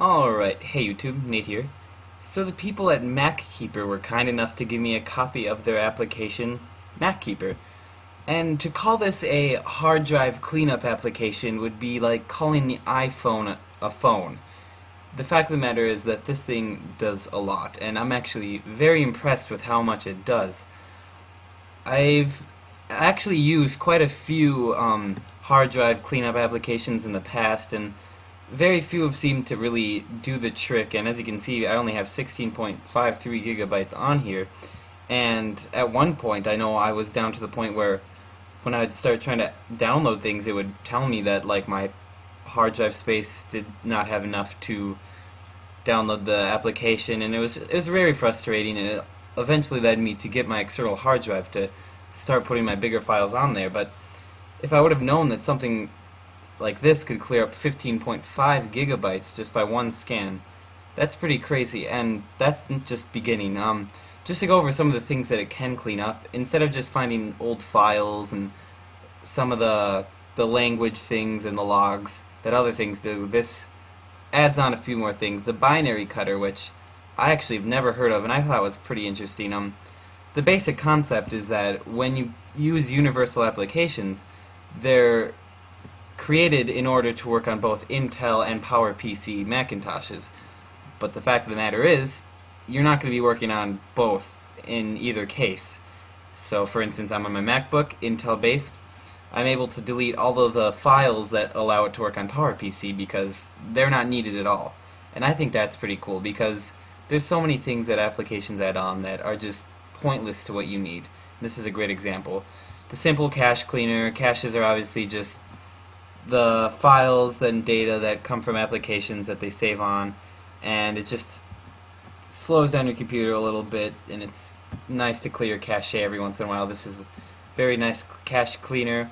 Alright, hey YouTube, Nate here. So the people at MacKeeper were kind enough to give me a copy of their application, MacKeeper. And to call this a hard drive cleanup application would be like calling the iPhone a phone. The fact of the matter is that this thing does a lot, and I'm actually very impressed with how much it does. I've actually used quite a few hard drive cleanup applications in the past, and very few have seemed to really do the trick. And as you can see, I only have 16.53 gigabytes on here, and at one point I know I was down to the point where when I would start trying to download things, it would tell me that like my hard drive space did not have enough to download the application, and it was very frustrating, and it eventually led me to get my external hard drive to start putting my bigger files on there. But if I would have known that something like this could clear up 15.5 gigabytes just by one scan, that's pretty crazy. And that's just beginning. Just to go over some of the things that it can clean up, instead of just finding old files and some of the language things and the logs that other things do, this adds on a few more things. The binary cutter, which I actually have never heard of, and I thought was pretty interesting. The basic concept is that when you use universal applications, they're created in order to work on both Intel and PowerPC Macintoshes. But the fact of the matter is, you're not going to be working on both in either case. So for instance, I'm on my MacBook, Intel based. I'm able to delete all of the files that allow it to work on PowerPC because they're not needed at all. And I think that's pretty cool because there's so many things that applications add on that are just pointless to what you need. This is a great example. The simple cache cleaner. Caches are obviously just the files and data that come from applications that they save on, and it just slows down your computer a little bit, and it's nice to clear cache every once in a while. This is a very nice cache cleaner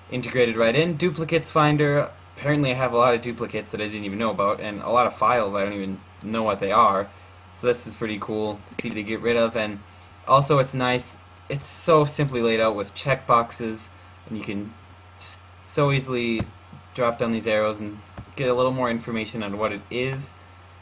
integrated right in. Duplicates finder. Apparently I have a lot of duplicates that I didn't even know about, and a lot of files I don't even know what they are. So this is pretty cool. It's easy to get rid of, and also it's nice. It's so simply laid out with checkboxes, and you can just so easily drop down these arrows and get a little more information on what it is,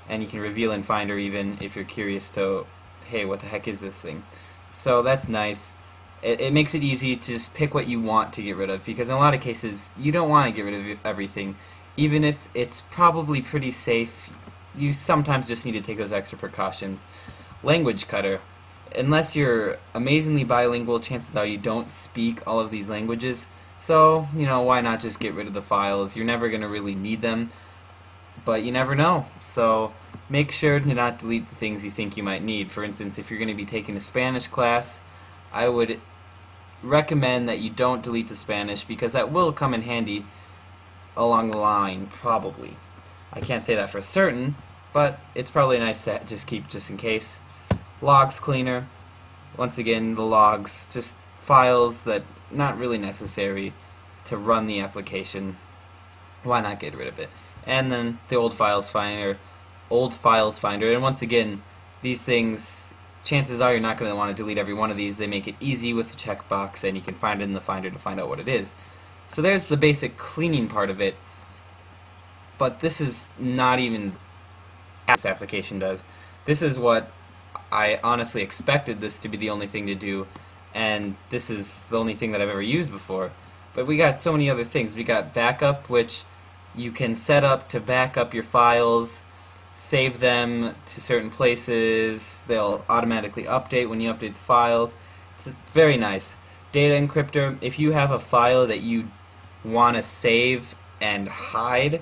and you can reveal in Finder even if you're curious to, hey, what the heck is this thing? So that's nice. It makes it easy to just pick what you want to get rid of, because in a lot of cases you don't want to get rid of everything. Even if it's probably pretty safe, you sometimes just need to take those extra precautions. Language cutter. Unless you're amazingly bilingual, chances are you don't speak all of these languages. So, why not just get rid of the files? You're never going to really need them, but you never know. So make sure to not delete the things you think you might need. For instance, if you're going to be taking a Spanish class, I would recommend that you don't delete the Spanish, because that will come in handy along the line, probably. I can't say that for certain, but it's probably nice to just keep just in case. Logs cleaner. Once again, the logs, just files that not really necessary to run the application. Why not get rid of it? And then the old files finder, and once again, these things, chances are you're not going to want to delete every one of these. They make it easy with the checkbox, and you can find it in the Finder to find out what it is. So there's the basic cleaning part of it, but this is not even what this application does. This is what I honestly expected this to be the only thing to do, and this is the only thing that I've ever used before. But we got so many other things. We got backup, which you can set up to back up your files, save them to certain places. They'll automatically update when you update the files. It's very nice. Data encryptor. If you have a file that you want to save and hide,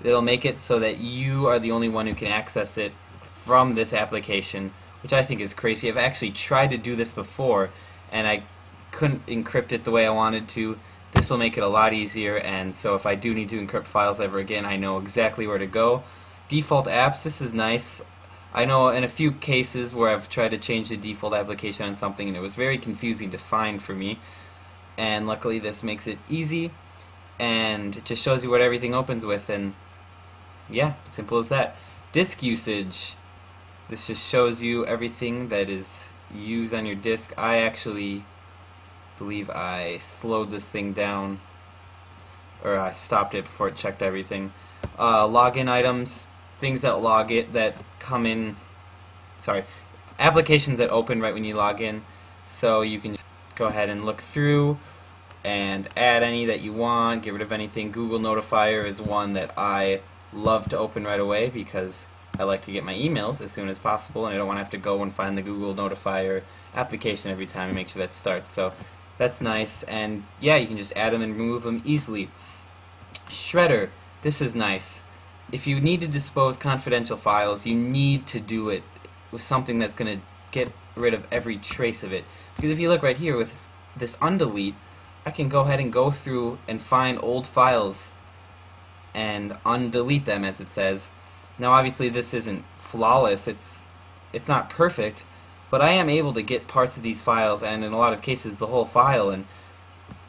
it'll make it so that you are the only one who can access it from this application, which I think is crazy. I've actually tried to do this before, and I couldn't encrypt it the way I wanted to. This will make it a lot easier, and so if I do need to encrypt files ever again, I know exactly where to go. Default apps, this is nice. I know in a few cases where I've tried to change the default application on something, and it was very confusing to find for me, and luckily this makes it easy, and it just shows you what everything opens with, and yeah, simple as that. Disk usage. This just shows you everything that is used on your disk. I actually believe I slowed this thing down, or I stopped it before it checked everything. Login items. things that come in, sorry, applications that open right when you log in, so you can just go ahead and look through and add any that you want, get rid of anything. Google Notifier is one that I love to open right away because I like to get my emails as soon as possible, and I don't want to have to go and find the Google Notifier application every time and make sure that starts. So that's nice, and yeah, you can just add them and remove them easily. Shredder, this is nice. If you need to dispose confidential files, you need to do it with something that's going to get rid of every trace of it. Because if you look right here with this undelete, I can go ahead and go through and find old files and undelete them, as it says. Now obviously this isn't flawless, it's not perfect, but I am able to get parts of these files, and in a lot of cases the whole file, and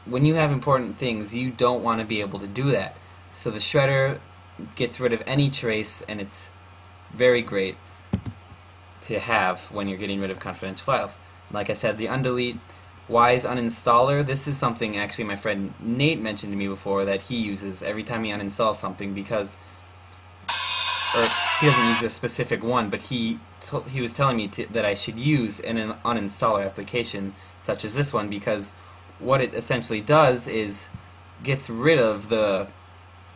when you have important things you don't want to be able to do that. So the shredder gets rid of any trace, and it's very great to have when you're getting rid of confidential files. Like I said, the undelete Wise uninstaller, this is something actually my friend Nate mentioned to me before that he uses every time he uninstalls something, because, or he doesn't use a specific one, but he was telling me that I should use an uninstaller application such as this one, because what it essentially does is gets rid of the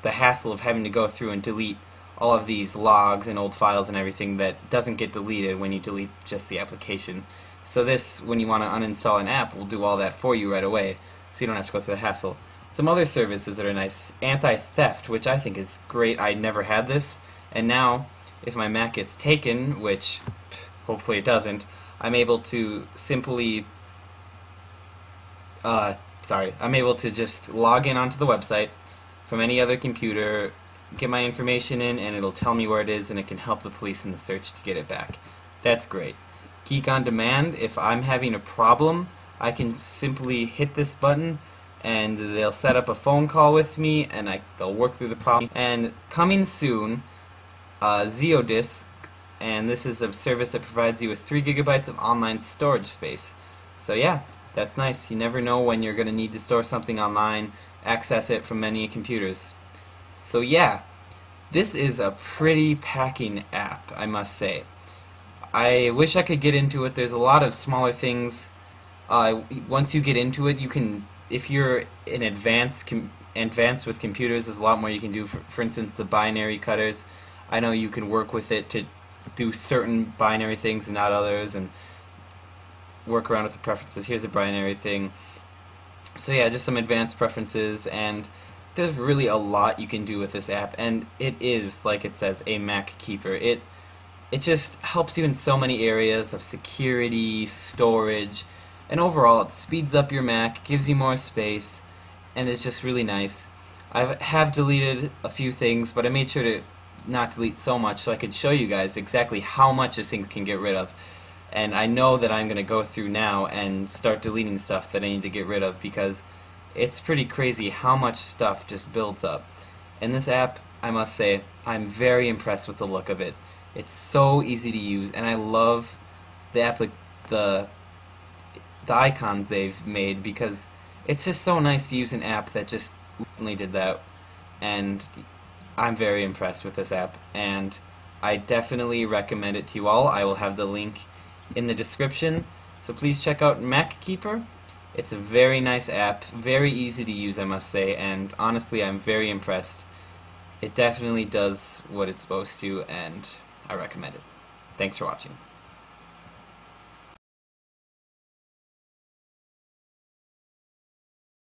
hassle of having to go through and delete all of these logs and old files and everything that doesn't get deleted when you delete just the application. So this, when you want to uninstall an app, will do all that for you right away, so you don't have to go through the hassle. Some other services that are nice, anti-theft, which I think is great. I never had this, and now if my Mac gets taken, which hopefully it doesn't, I'm able to simply I'm able to just log in onto the website from any other computer, get my information in, and it'll tell me where it is, and it can help the police in the search to get it back. That's great. Geek on Demand, if I'm having a problem, I can simply hit this button and they'll set up a phone call with me, and they'll work through the problem. And coming soon, Zeodisk, and this is a service that provides you with 3 GB of online storage space. So yeah, that's nice. You never know when you're going to need to store something online, access it from many computers. So yeah, this is a pretty packing app, I must say. I wish I could get into it. There's a lot of smaller things. Once you get into it, you can, if you're in advanced with computers, there's a lot more you can do. For instance, the binary cutters. I know you can work with it to do certain binary things and not others, and work around with the preferences. Here's a binary thing. So yeah, just some advanced preferences, and there's really a lot you can do with this app, and it is, like it says, a MacKeeper. It just helps you in so many areas of security, storage, and overall it speeds up your Mac, gives you more space, and it's just really nice. I have deleted a few things, but I made sure to not delete so much so I could show you guys exactly how much this thing can get rid of. And I know that I'm going to go through now and start deleting stuff that I need to get rid of, because it's pretty crazy how much stuff just builds up. And this app, I must say, I'm very impressed with the look of it. It's so easy to use, and I love the icons they've made, because it's just so nice to use an app that just only did that. And I'm very impressed with this app, and I definitely recommend it to you all. I will have the link in the description, so please check out MacKeeper. It's a very nice app, very easy to use, I must say, and honestly I'm very impressed. It definitely does what it's supposed to, and I recommend it. Thanks for watching.